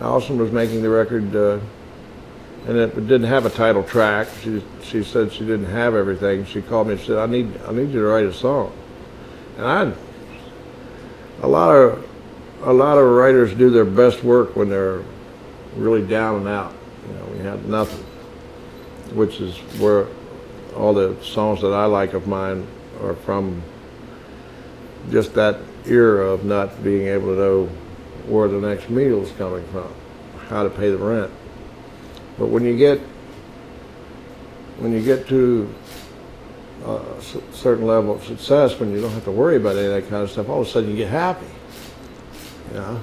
Alison was making the record, and it didn't have a title track. She said she didn't have everything. She called me and said, I need you to write a song. And a lot of writers do their best work when they're really down and out. You know, we had nothing, which is where all the songs that I like of mine are from. Just that era of not being able to know where the next meal is coming from, how to pay the rent. But when you get to a certain level of success, when you don't have to worry about any of that kind of stuff, all of a sudden you get happy. You know?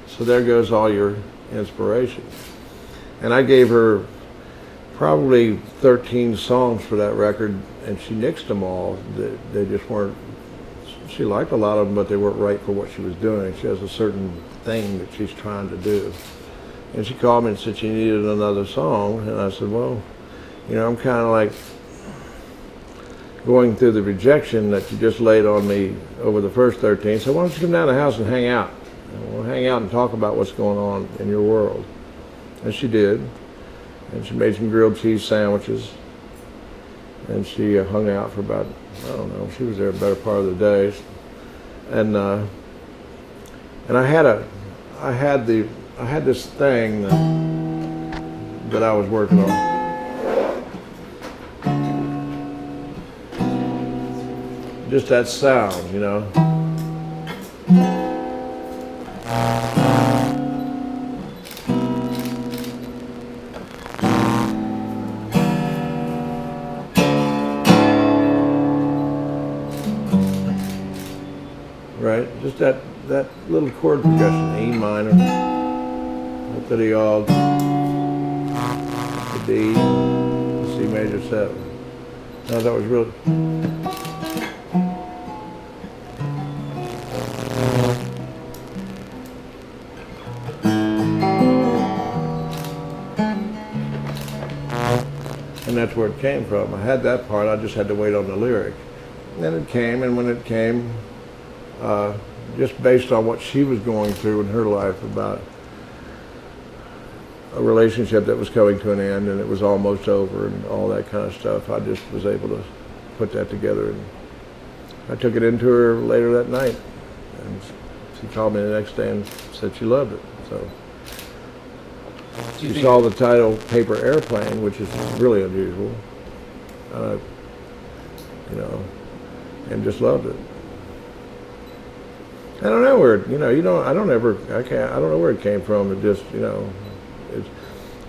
So there goes all your inspiration. And I gave her probably 13 songs for that record, and she nixed them all. They just weren't, she liked a lot of them, but they weren't right for what she was doing. She has a certain thing that she's trying to do. And she called me and said she needed another song, and I said, well, you know, I'm kind of like going through the rejection that you just laid on me over the first 13, so why don't you come down to the house and hang out? We'll hang out and talk about what's going on in your world. And she did. And she made some grilled cheese sandwiches. And she hung out for about, I don't know, she was there a better part of the day. And I had this thing that I was working on. Just that sound, you know. Right, just that little chord progression, E minor, up to the alt, the D, the C major 7. Now that was really. And that's where it came from. I had that part, I just had to wait on the lyric. And then it came, and when it came, just based on what she was going through in her life about a relationship that was coming to an end and it was almost over and all that kind of stuff, I just was able to put that together. And I took it into her later that night, and she called me the next day and said she loved it. So she saw the title Paper Airplane, which is really unusual, you know, and just loved it. I don't know where, I don't know where it came from. It just,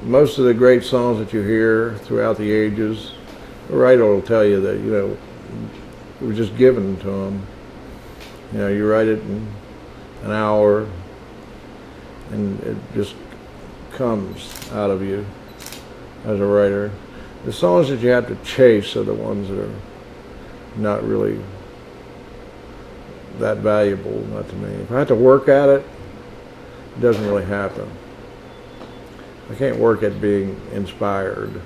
most of the great songs that you hear throughout the ages, the writer will tell you that, it was just given to them. You write it in an hour, and it just comes out of you as a writer. The songs that you have to chase are the ones that are not really that valuable, not to me. If I have to work at it, it doesn't really happen. I can't work at being inspired.